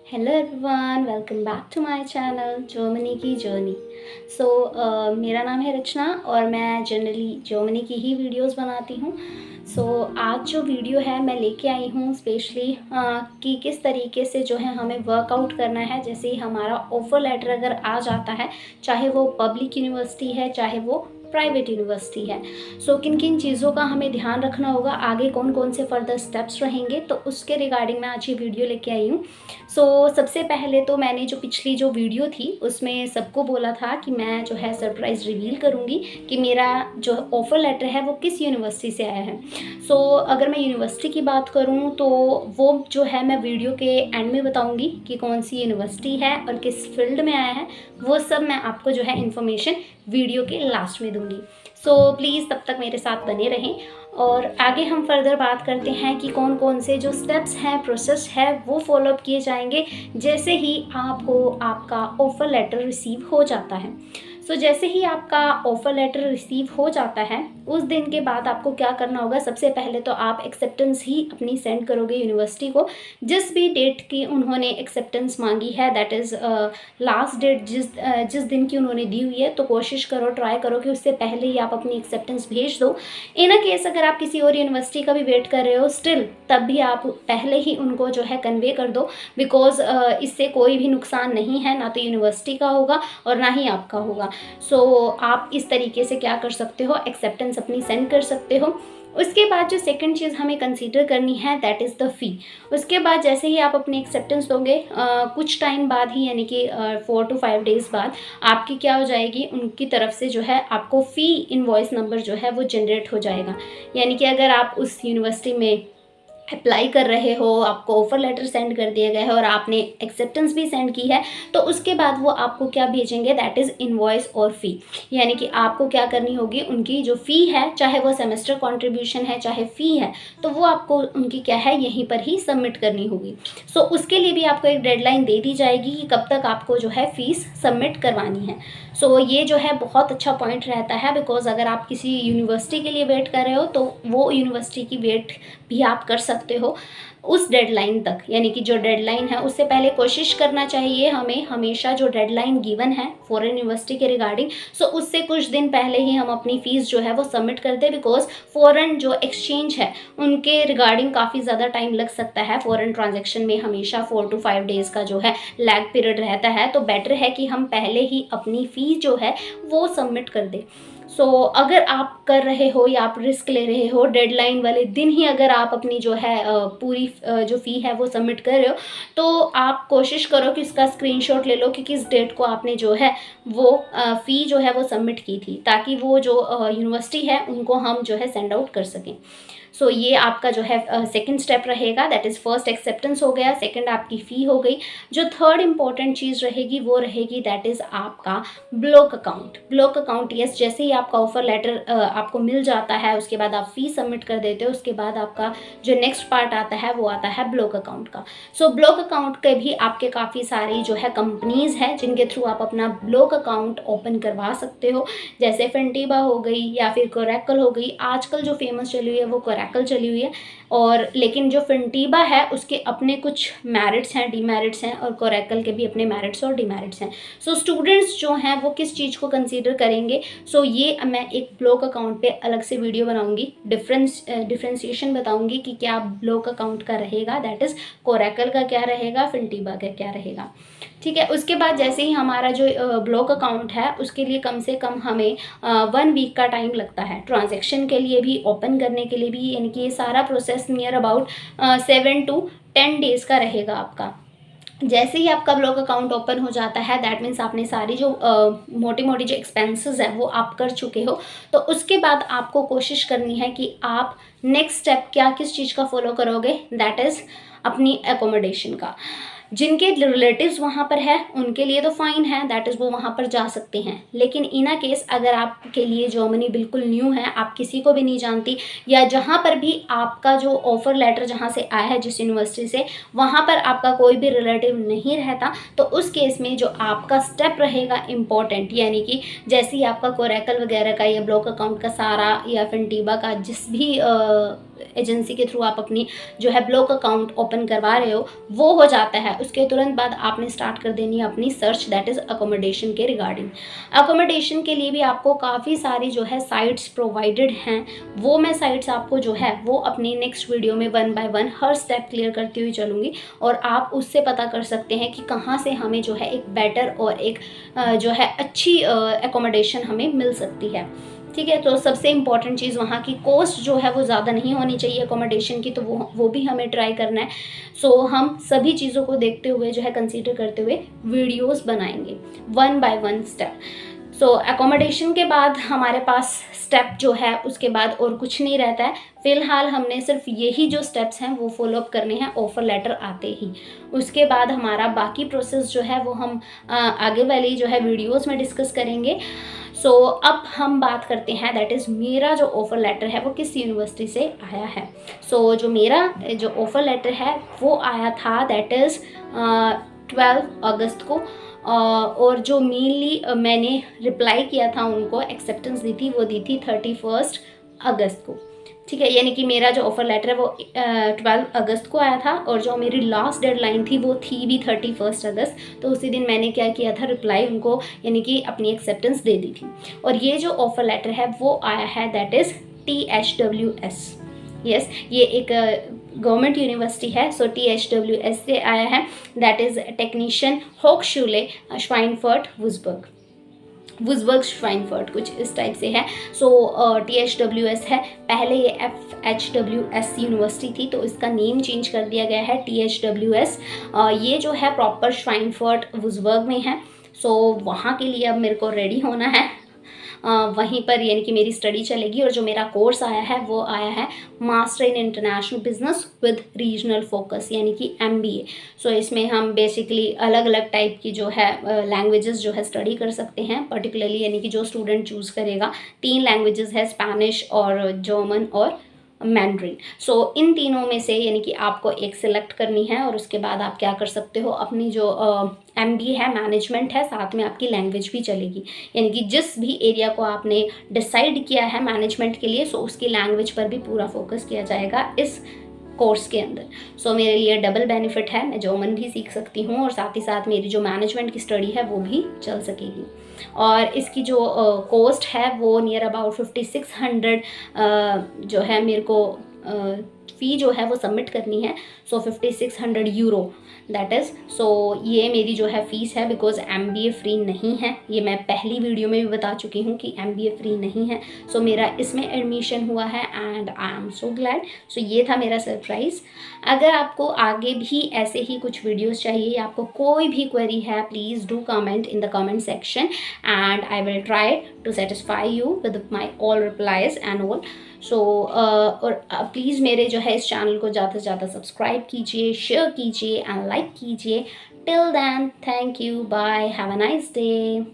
Hello everyone, welcome back to my channel Germany की journey. मेरा नाम है रचना और मैं जनरली जर्मनी की ही वीडियोस बनाती हूँ। आज जो वीडियो है मैं लेके आई हूँ स्पेशली कि किस तरीके से जो है हमें वर्कआउट करना है। जैसे ही हमारा ऑफ़र लेटर अगर आ जाता है, चाहे वो पब्लिक यूनिवर्सिटी है चाहे वो प्राइवेट यूनिवर्सिटी है, किन किन चीज़ों का हमें ध्यान रखना होगा, आगे कौन कौन से फर्दर स्टेप्स रहेंगे, तो उसके रिगार्डिंग मैं आज ये वीडियो लेके आई हूँ। सबसे पहले तो मैंने जो पिछली जो वीडियो थी उसमें सबको बोला था कि मैं जो है सरप्राइज़ रिवील करूँगी कि मेरा जो ऑफ़र लेटर है वो किस यूनिवर्सिटी से आया है। अगर मैं यूनिवर्सिटी की बात करूँ तो वो जो है मैं वीडियो के एंड में बताऊँगी कि कौन सी यूनिवर्सिटी है और किस फील्ड में आया है। वो सब मैं आपको जो है इन्फॉर्मेशन वीडियो के लास्ट में दूँगी। प्लीज़ तब तक मेरे साथ बने रहें और आगे हम फर्दर बात करते हैं कि कौन कौन से जो स्टेप्स हैं, प्रोसेस है, वो फॉलोअप किए जाएंगे जैसे ही आपको आपका ऑफ़र लेटर रिसीव हो जाता है। जैसे ही आपका ऑफ़र लेटर रिसीव हो जाता है, उस दिन के बाद आपको क्या करना होगा। सबसे पहले तो आप एक्सेप्टेंस ही अपनी सेंड करोगे यूनिवर्सिटी को। जिस भी डेट की उन्होंने एक्सेप्टेंस मांगी है, दैट इज़ लास्ट डेट जिस दिन की उन्होंने दी हुई है, तो कोशिश करो, ट्राई करो कि उससे पहले ही आप अपनी एक्सेप्टेंस भेज दो। इन अ केस अगर आप किसी और यूनिवर्सिटी का भी वेट कर रहे हो स्टिल, तब भी आप पहले ही उनको जो है कन्वे कर दो, बिकॉज़ इससे कोई भी नुकसान नहीं है, ना तो यूनिवर्सिटी का होगा और ना ही आपका होगा। आप इस तरीके से क्या कर सकते हो, एक्सेप्टेंस अपनी सेंड कर सकते हो। उसके बाद जो सेकंड चीज़ हमें कंसीडर करनी है दैट इज़ द फ़ी। उसके बाद जैसे ही आप अपनी एक्सेप्टेंस दोगे, कुछ टाइम बाद ही, यानी कि 4 to 5 डेज़ बाद आपकी क्या हो जाएगी, उनकी तरफ से जो है आपको फ़ी इनवॉइस नंबर जो है वो जनरेट हो जाएगा। यानी कि अगर आप उस यूनिवर्सिटी में अप्लाई कर रहे हो, आपको ऑफ़र लेटर सेंड कर दिया गया है और आपने एक्सेप्टेंस भी सेंड की है, तो उसके बाद वो आपको क्या भेजेंगे, दैट इज़ इनवॉइस और फ़ी। यानी कि आपको क्या करनी होगी, उनकी जो फ़ी है, चाहे वो सेमेस्टर कंट्रीब्यूशन है चाहे फ़ी है, तो वो आपको उनकी क्या है यहीं पर ही सबमिट करनी होगी। उसके लिए भी आपको एक डेडलाइन दे दी जाएगी कि कब तक आपको जो है फ़ीस सबमिट करवानी है। ये जो है बहुत अच्छा पॉइंट रहता है, बिकॉज़ अगर आप किसी यूनिवर्सिटी के लिए वेट कर रहे हो तो वो यूनिवर्सिटी की वेट भी आप कर सकते हो उस डेडलाइन तक। यानी कि जो डेडलाइन है उससे पहले कोशिश करना चाहिए हमें हमेशा, जो डेडलाइन गिवन है फॉरेन यूनिवर्सिटी के रिगार्डिंग, उससे कुछ दिन पहले ही हम अपनी फ़ीस जो है वो सबमिट कर दें, बिकॉज फॉरेन जो एक्सचेंज है उनके रिगार्डिंग काफ़ी ज़्यादा टाइम लग सकता है। फॉरेन ट्रांजेक्शन में हमेशा 4 to 5 डेज़ का जो है लैग पीरियड रहता है, तो बेटर है कि हम पहले ही अपनी फ़ीस जो है वो सबमिट कर दें। अगर आप कर रहे हो या आप रिस्क ले रहे हो, डेडलाइन वाले दिन ही अगर आप अपनी जो है पूरी जो फ़ी है वो सबमिट कर रहे हो, तो आप कोशिश करो कि उसका स्क्रीनशॉट ले लो कि किस डेट को आपने जो है वो फ़ी जो है वो सबमिट की थी, ताकि वो जो यूनिवर्सिटी है उनको हम जो है सेंड आउट कर सकें। ये आपका जो है सेकंड स्टेप रहेगा, दैट इज़ फर्स्ट एक्सेप्टेंस हो गया, सेकंड आपकी फ़ी हो गई। जो थर्ड इंपॉर्टेंट चीज़ रहेगी वो रहेगी दैट इज़ आपका block account. Block account, yes, जैसे ही आपका ऑफ़र लेटर आपको मिल जाता है, उसके बाद आप फ़ी सबमिट कर देते हो, उसके बाद आपका जो नेक्स्ट पार्ट आता है वो आता है ब्लॉक अकाउंट का। ब्लॉक अकाउंट के भी आपके काफ़ी सारी जो है कंपनीज़ हैं जिनके थ्रू आप अपना ब्लॉक अकाउंट ओपन करवा सकते हो, जैसे फिनटीबा हो गई या फिर कोरैकल हो गई। आजकल जो फेमस चली हुई है वो कोरैकल चली हुई है, और लेकिन जो फिनटीबा है उसके अपने कुछ मेरिट्स हैं, डीमेरिट्स हैं, और कोरैकल के भी अपने मेरिट्स और डीमेरिट्स हैं। स्टूडेंट्स जो हैं वो किस चीज़ को कंसीडर करेंगे, ये मैं एक ब्लॉक अकाउंट पे अलग से वीडियो बनाऊंगी, डिफ्रेंसिएशन बताऊंगी कि क्या ब्लॉक अकाउंट का रहेगा, दैट इज़ कोरैकल का क्या रहेगा, फिनटीबा का क्या रहेगा। ठीक है। उसके बाद जैसे ही हमारा जो ब्लॉक अकाउंट है उसके लिए कम से कम हमें 1 वीक का टाइम लगता है, ट्रांजैक्शन के लिए भी, ओपन करने के लिए भी। यानी कि ये सारा process near about 7 to 10 days का रहेगा आपका। जैसे ही आपका ब्लॉक अकाउंट ओपन हो जाता है, दैट मीन्स आपने सारी जो मोटी मोटी जो एक्सपेंसेस है वो आप कर चुके हो। तो उसके बाद आपको कोशिश करनी है कि आप नेक्स्ट स्टेप क्या किस चीज़ का फॉलो करोगे, दैट इज़ अपनी एकोमोडेशन का। जिनके रिलेटिव्स वहाँ पर है उनके लिए तो फ़ाइन है, दैट इज़ वो वहाँ पर जा सकते हैं। लेकिन इन अ केस अगर आपके लिए जर्मनी बिल्कुल न्यू है, आप किसी को भी नहीं जानती, या जहाँ पर भी आपका जो ऑफ़र लेटर जहाँ से आया है, जिस यूनिवर्सिटी से, वहाँ पर आपका कोई भी रिलेटिव नहीं रहता, तो उस केस में जो आपका स्टेप रहेगा इम्पॉर्टेंट, यानी कि जैसे ही आपका कोरैकल वगैरह का या ब्लॉक अकाउंट का सारा या फिनटीबा का जिस भी एजेंसी के थ्रू आप अपनी जो है ब्लॉग अकाउंट ओपन करवा रहे हो वो हो जाता है, उसके तुरंत बाद आपने स्टार्ट कर देनी है अपनी सर्च, दैट इज़ अकोमोडेशन के रिगार्डिंग। अकोमोडेशन के लिए भी आपको काफ़ी सारी जो है साइट्स प्रोवाइडेड हैं, वो मैं साइट्स आपको जो है वो अपनी नेक्स्ट वीडियो में 1 बाय 1 हर स्टेप क्लियर करती हुई चलूँगी, और आप उससे पता कर सकते हैं कि कहाँ से हमें जो है एक बेटर और एक जो है अच्छी एकोमोडेशन हमें मिल सकती है। ठीक है, तो सबसे इम्पॉर्टेंट चीज़ वहाँ की कॉस्ट जो है वो ज़्यादा नहीं होनी चाहिए एकोमोडेशन की, तो वो भी हमें ट्राई करना है। सो हम सभी चीज़ों को देखते हुए जो है कंसीडर करते हुए वीडियोस बनाएंगे 1 बाय 1 स्टेप। सो एकोमोडेशन के बाद हमारे पास स्टेप जो है उसके बाद और कुछ नहीं रहता है। फ़िलहाल हमने सिर्फ यही जो स्टेप्स हैं वो फॉलोअप करने हैं ऑफ़र लेटर आते ही। उसके बाद हमारा बाकी प्रोसेस जो है वो हम आगे वाली जो है वीडियोस में डिस्कस करेंगे। सो अब हम बात करते हैं दैट इज़ मेरा जो ऑफ़र लेटर है वो किस यूनिवर्सिटी से आया है। सो जो मेरा जो ऑफ़र लेटर है वो आया था दैट इज़ 12 अगस्त को, और जो मेनली मैंने रिप्लाई किया था उनको एक्सेप्टेंस दी थी वो दी थी 31 अगस्त को। ठीक है, यानी कि मेरा जो ऑफ़र लेटर है वो 12 अगस्त को आया था, और जो मेरी लास्ट डेडलाइन थी वो थी भी 31 अगस्त। तो उसी दिन मैंने क्या किया था, रिप्लाई उनको यानी कि अपनी एक्सेप्टेंस दे दी थी। और ये जो ऑफ़र लेटर है वो आया है दैट इज़ THWS। यस, ये एक गवर्नमेंट यूनिवर्सिटी है, सो THWS से आया है, दैट इज़ टेक्नीशियन होक्सशुले श्वाइनफर्ट वुज़बर्ग श्वाइनफर्ट, कुछ इस टाइप से है। सो THWS है, पहले ये FHWS यूनिवर्सिटी थी तो इसका नेम चेंज कर दिया गया है THWS। ये जो है प्रॉपर श्वाइनफर्ट वुज़बर्ग में है। सो वहाँ के लिए अब मेरे को रेडी होना है, वहीं पर यानी कि मेरी स्टडी चलेगी। और जो मेरा कोर्स आया है वो आया है master in international business with regional focus, यानी कि MBA। सो इसमें हम बेसिकली अलग अलग टाइप की जो है लैंग्वेजेस जो है स्टडी कर सकते हैं, पर्टिकुलरली यानी कि जो स्टूडेंट चूज़ करेगा 3 लैंग्वेजेस है, स्पेनिश और जर्मन और मैंड्रिन। सो इन तीनों में से यानी कि आपको एक सिलेक्ट करनी है, और उसके बाद आप क्या कर सकते हो, अपनी जो MBA है मैनेजमेंट है साथ में आपकी लैंग्वेज भी चलेगी, यानी कि जिस भी एरिया को आपने डिसाइड किया है मैनेजमेंट के लिए, सो उसकी लैंग्वेज पर भी पूरा फोकस किया जाएगा इस कोर्स के अंदर। सो मेरे लिए डबल बेनिफिट है, मैं जर्मन भी सीख सकती हूँ और साथ ही साथ मेरी जो मैनेजमेंट की स्टडी है वो भी चल सकेगी। और इसकी जो कॉस्ट है वो नियर अबाउट 5600 जो है मेरे को फ़ी जो है वो सबमिट करनी है। सो 5600 यूरो दैट इज़। सो ये मेरी जो है फ़ीस है, बिकॉज MBA फ्री नहीं है। ये मैं पहली वीडियो में भी बता चुकी हूँ कि MBA फ्री नहीं है। सो मेरा इसमें एडमिशन हुआ है and I am so glad. So ये था मेरा सरप्राइज़। अगर आपको आगे भी ऐसे ही कुछ वीडियोस चाहिए या आपको कोई भी क्वेरी है, please do comment in the comment section and I will try to satisfy you with my all replies and all. So और प्लीज़ मेरे जो है इस चैनल को ज़्यादा से ज़्यादा सब्सक्राइब कीजिए, शेयर कीजिए एंड लाइक कीजिए। Till then, thank you, bye, have a nice day.